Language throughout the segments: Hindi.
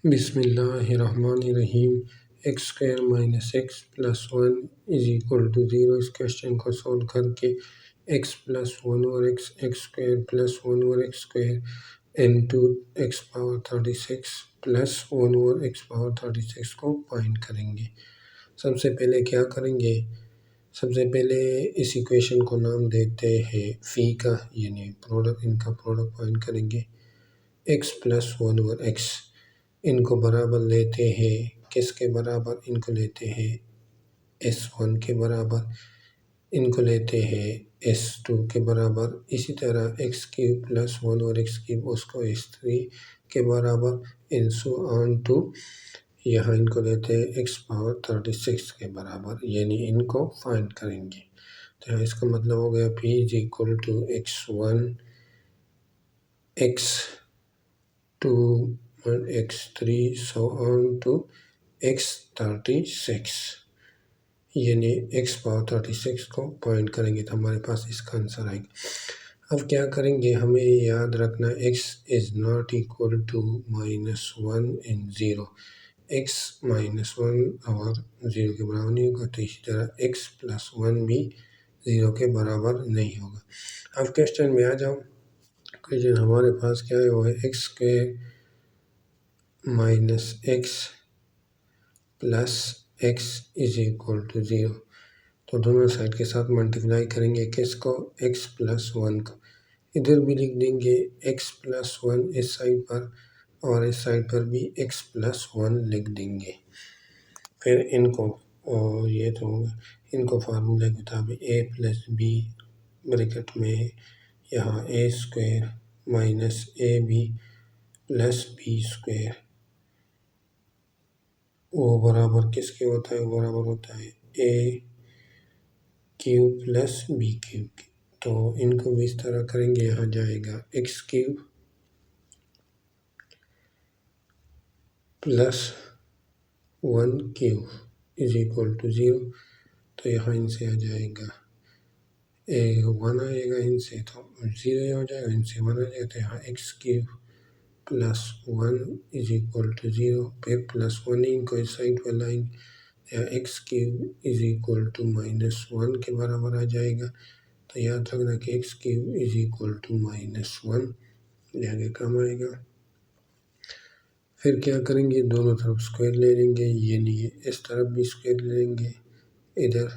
बिस्मिल्लाहिर्रहमानिर्रहीम। X square minus x plus one is equal to zero. इस क्वेश्चन को सॉल्व करके एक्स प्लस वन और x x square plus one और x square into x power 36 plus one और एक्स पावर 36 को फाइंड करेंगे। सबसे पहले क्या करेंगे, सबसे पहले इस इक्वेशन को नाम देते हैं फी का, यानी प्रोडक्ट, इनका प्रोडक्ट फाइंड करेंगे। एक्स प्लस वन और एक्स इनको बराबर लेते हैं, किसके बराबर, इनको लेते हैं S1 के बराबर, इनको लेते हैं S2 के बराबर। इसी तरह एक्स क्यूब प्लस वन और एक्स क्यूब उसको S3 के बराबर, इन सो ऑन टू यहाँ इनको लेते हैं एक्स पावर 36 के बराबर, यानी इनको फाइंड करेंगे। तो यहाँ इसका मतलब हो गया P is equal to x1 x2 and x3 so on to x36, यानी x पावर 36 को पॉइंट करेंगे तो हमारे पास इसका आंसर आएगा। अब क्या करेंगे, हमें याद रखना x is not equal to -1 in zero. x -1 और ज़ीरो के बराबर नहीं होगा, तो इसी तरह x प्लस वन भी ज़ीरो के बराबर नहीं होगा। अब क्वेश्चन में आ जाओ। क्वेश्चन हमारे पास क्या है, वो है x square minus x plus x is equal to zero. तो दोनों साइड के साथ मल्टीप्लाई करेंगे किसको, एक्स प्लस वन को। इधर भी लिख देंगे एक्स प्लस वन इस साइड पर, और इस साइड पर भी एक्स प्लस वन लिख देंगे। फिर इनको, और ये तो होगा, इनको फार्मूले के मुताबिक ए प्लस बी ब्रैकेट में यहाँ A square minus A B plus B square, वो बराबर किसके होता है, वो बराबर होता है A cube plus B cube के। तो इनको भी इस तरह करेंगे, यहाँ जाएगा x cube plus one cube is equal to zero. तो यहाँ इनसे आ जाएगा ए वन आएगा, इनसे तो ज़ीरो हो जाएगा, इनसे वन आ जाएगा। तो यहाँ x cube plus one is equal to zero, फिर प्लस वन इनको इस साइड पर लाएंगे, या x cube is equal to minus one के बराबर आ जाएगा। तो याद रखना कि x cube is equal to minus one, आगे कम आएगा। फिर क्या करेंगे, दोनों तरफ स्क्वायर ले लेंगे, ये नहीं है, इस तरफ भी स्क्वायर ले लेंगे इधर,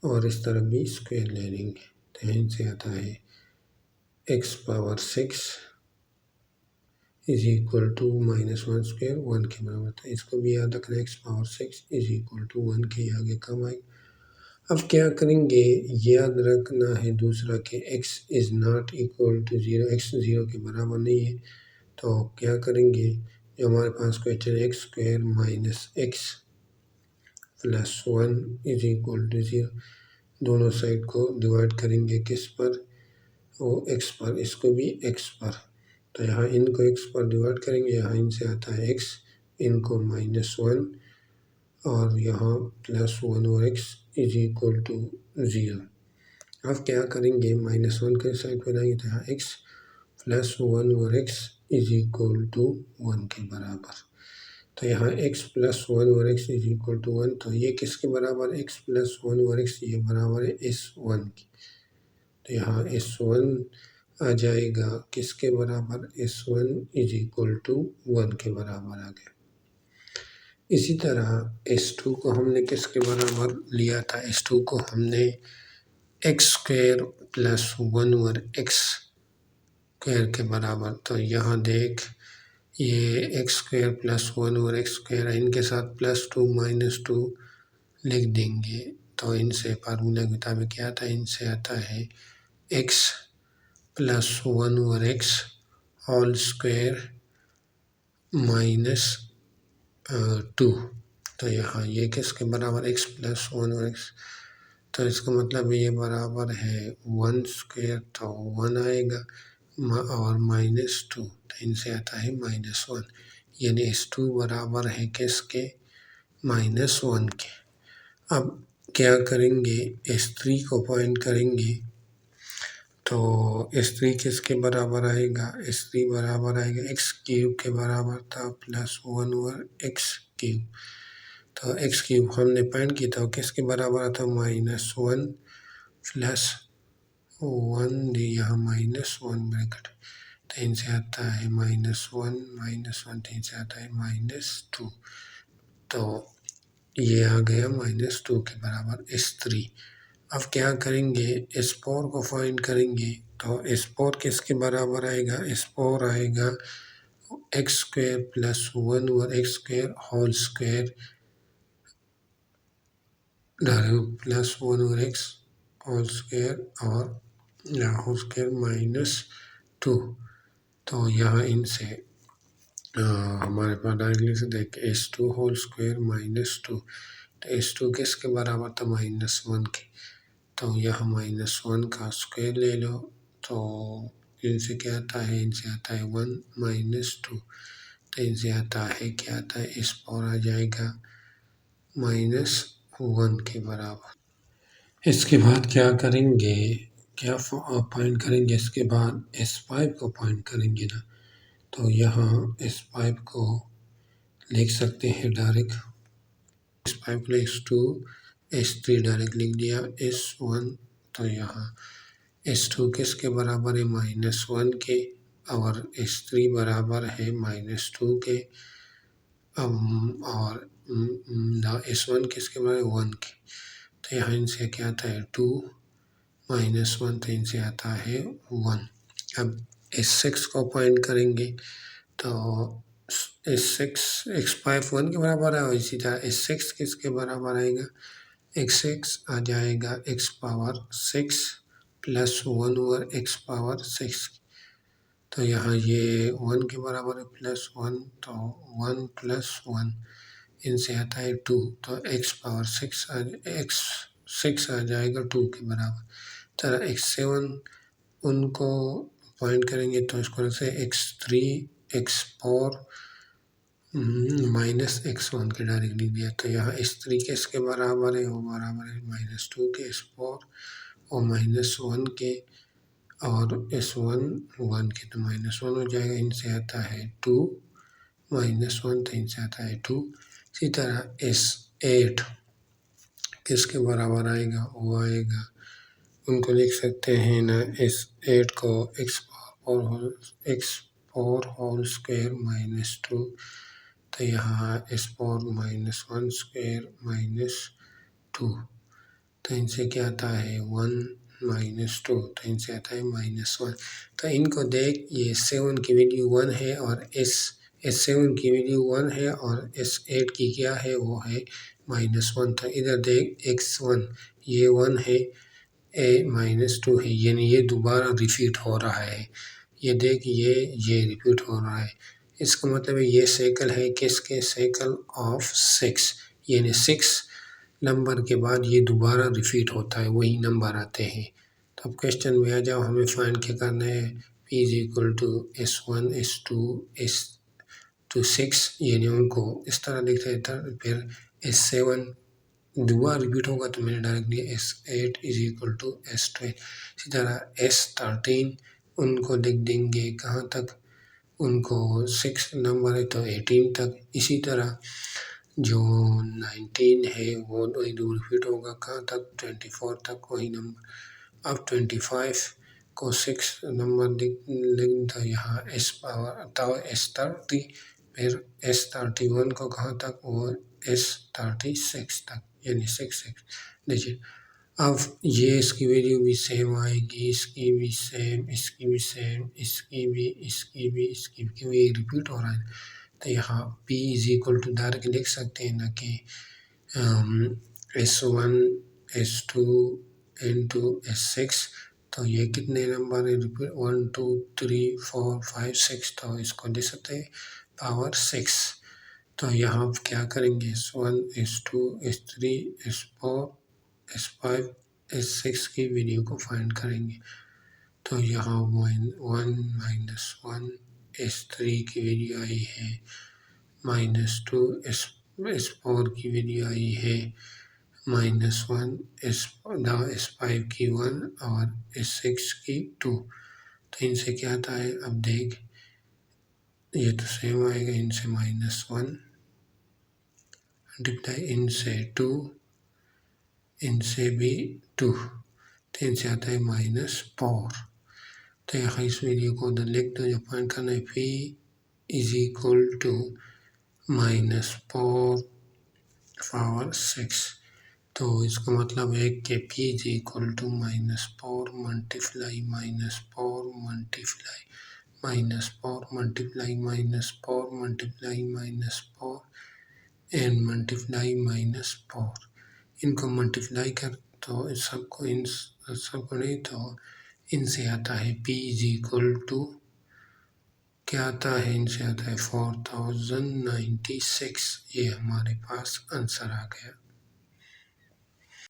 और इस तरफ भी स्क्वायर ले लेंगे। तो इनसे आता है x power 6 is equal to minus one square, one के बराबर था। इसको भी याद रखना, x power 6 is equal to one के आगे कम आएगा। अब क्या करेंगे, याद रखना है दूसरा कि x is not equal to zero, x zero के बराबर नहीं है। तो क्या करेंगे, जो हमारे पास question x square minus x plus one is equal to zero, दोनों साइड को डिवाइड करेंगे किस पर, वो x पर, इसको भी x पर। तो यहाँ इनको x पर डिवाइड करेंगे, यहाँ इनसे आता है x, इनको माइनस वन, और यहाँ प्लस वन और x is equal to zero. अब क्या करेंगे, माइनस वन के साइड पर लाएंगे, तो यहाँ x प्लस वन और x is equal to one के बराबर। तो यहाँ x प्लस वन और x is equal to one, तो ये किसके बराबर, x प्लस वन और x, ये बराबर है S1 की। तो यहाँ S1 आ जाएगा किसके बराबर, S1 is equal to one के बराबर आ गया। इसी तरह S2 को हमने किसके बराबर लिया था, S2 को हमने एक्स स्क्वायर प्लस वन और एक्स स्क्वायर के बराबर। तो यहाँ देख, ये एक्स स्क्वायर प्लस वन और एक्स स्क्वायर, इनके साथ प्लस टू माइनस टू लिख देंगे। तो इनसे फार्मूला के मुताबिक क्या आता है, इनसे आता है एक्स प्लस वन और x whole square minus two. तो यहाँ ये किसके बराबर, एक्स प्लस वन और एक्स, तो इसका मतलब ये बराबर है वन स्क्वायर, तो वन आएगा, और माइनस टू, तो इनसे आता है माइनस वन, यानी S2 बराबर है किसके, माइनस वन के। अब क्या करेंगे, S3 को फाइंड करेंगे। तो S3 किसके बराबर आएगा? S3 बराबर आएगा x क्यूब के बराबर था प्लस 1/x3। तो x क्यूब हमने फाइंड किया था किसके बराबर था? -1 प्लस 1 यहाँ -1 ब्रैकेट, तो इनसे आता है -1 तो इनसे आता है -2, तो ये आ गया -2 के बराबर S3। अब क्या करेंगे? S4 को फाइंड करेंगे, तो S4 किसके बराबर आएगा? S4 आएगा x² plus 1/x² whole square डालो प्लस 1/x होल स्क्वायर और होल स्क्वायर -2। तो यहाँ इनसे हमारे पास डायरेक्टली से देख S2 होल स्क्वायर -2, तो S2 किसके बराबर था? -1 के, तो यहाँ -1 का स्क्वायर ले लो, तो इनसे क्या आता है? इनसे आता है 1 -2, तो इनसे आता है क्या आता है? S4 आ जाएगा -1 के बराबर। इसके बाद क्या करेंगे? क्या फाइंड करेंगे? इसके बाद S5 को फाइंड करेंगे ना, तो यहाँ S5 को लिख सकते हैं डायरेक्ट, S5 को S2 S3 डायरेक्ट लिख दिया, S1 तो यहाँ S2 किसके बराबर है? -1 के, और S3 बराबर है -2 के, और S1 किसके बराबर है? 1 के, तो यहाँ इनसे क्या आता है? 2 -1, तो इनसे आता है 1। अब S6 को फाइंड करेंगे, तो S6 x5 1 के बराबर है, और इसी तरह S6 किसके बराबर आएगा? x6 आ जाएगा x पावर 6 प्लस 1/x⁻⁶, तो यहाँ ये 1 के बराबर है +1, तो 1 + 1 इनसे आता है 2, तो x6 आ जाएगा 2 के बराबर। तरह x7 उनको फाइंड करेंगे, तो इसको से x3 x4 -x1 के डायरेक्ट लिख दिया, तो यहाँ S3 किसके बराबर है? वो बराबर है -2 के, S4 और -1 के, और S1 1 के, तो -1 हो जाएगा, इनसे आता है 2 -1, तो इनसे आता है 2। इसी तरह S8 किसके बराबर आएगा? वो आएगा, उनको लिख सकते हैं ना, S8 को x4 होल स्क्वायर -2, तो यहाँ S4 -1 स्क्वायर -2, तो इनसे क्या आता है? 1 -2, तो इनसे आता है -1। तो इनको देख, ये S7 की वैल्यू 1 है, और S7 की वैल्यू 1 है, और S8 की क्या है? वो है -1। तो इधर देख x1 ये 1 है, -2 है, यानी ये दोबारा रिपीट हो रहा है। ये देख ये रिपीट हो रहा है, इसका मतलब है ये साइकिल है किसके? साइकिल ऑफ 6, यानी 6 नंबर के बाद ये दोबारा रिपीट होता है, वही नंबर आते हैं। तो अब क्वेश्चन में आ जाओ, हमें फाइंड क्या करना है? P = S1 S2 S2 6, यानी उनको इस तरह लिख रहे थे। फिर S7 दोबारा रिपीट होगा, तो मैंने डायरेक्ट लिया S8 = S12। इसी तरह S13 उनको लिख देंगे कहाँ तक? उनको 6 नंबर है, तो 18 तक। इसी तरह जो 19 है वो रिपीट होगा कहाँ तक? 24 तक, वही नंबर। अब 25 को 6 नंबर लिख था यहाँ S30, फिर S31 को कहाँ तक? वो S36 तक, यानी 6 लीजिए। अब ये इसकी वैल्यू भी सेम आएगी, इसकी भी सेम, इसकी भी सेम, इसकी भी क्यों ये रिपीट हो रहा है, तो यहाँ P = डायरेक्ट लिख सकते हैं ना कि S1 S2 into S6, तो ये कितने नंबर है? रिपीट 1 2 3 4 5 6, तो इसको दे सकते हैं पावर 6। तो यहाँ क्या करेंगे? S1 S2 S3 S4 S5 S6 की वैल्यू को फाइंड करेंगे, तो यहाँ 1 -1 S3 की वैल्यू आई है, -2 S4 की वैल्यू आई है -1, S5 की 1 और S6 की 2। तो इनसे क्या आता है, अब देख ये तो सेम आएगा, इनसे -1 मल्टीप्लाई इनसे 2, इनसे भी 2, तो इनसे आता है -4। तो यहाँ इस वीडियो को उधर लिख दो, जो पॉइंट करना है P is equal to -4 power 6। तो इसका मतलब है कि P is equal to -4 multiply -4 multiply -4 multiply -4 multiply -4 and multiply -4। इनको मल्टीप्लाई कर तो इन सबको नहीं, तो इनसे आता है P इज इक्वल टू क्या आता है, इनसे आता है 4096। ये हमारे पास आंसर आ गया।